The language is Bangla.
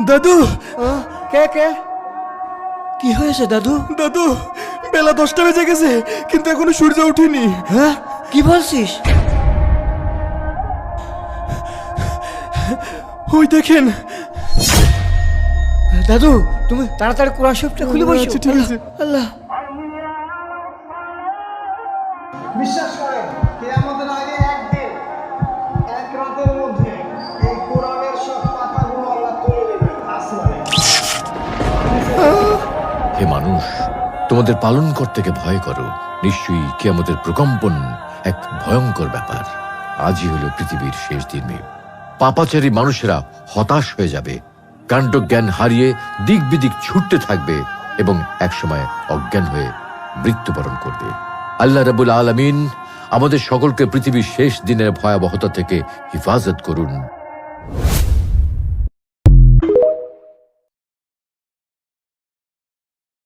দাদু, কে কে কি হয়েছে দাদু? দাদু, বেলা 10টা বেজে গেছে, কিন্তু এখনো সূর্য ওঠেনি। হ্যাঁ, কি বলছিস? ওই দেখেন। দাদু, তুমি তাড়াতাড়ি কোরআন শরীফটা খুলে বসো। আচ্ছা, ঠিক আছে। আল্লাহ, বিশ্বাস করেন কিয়ামতের আগে একদিন এক রাতের মধ্যে এই কোরআনের সব পাতাগুলো আল্লাহ তুলে নেবেন আসমানে। হে মানুষ, তোমাদের পালনকর্তাকে ভয় করো। নিশ্চয়ই কিয়ামতের প্রকম্পন এক ভয়ঙ্কর ব্যাপার। আজই হলো পৃথিবীর শেষ দিন। পাপাচারী মানুষেরা হতাশ হয়ে যাবে, কাণ্ডজ্ঞান হারিয়ে দিক বিদিক ছুটতে থাকবে এবং একসময় অজ্ঞান হয়ে মৃত্যুবরণ করবে। আল্লাহ রাব্বুল আলামিন আমাদের সকলকে পৃথিবীর শেষ দিনের ভয়াবহতা থেকে হিফাজত করুন।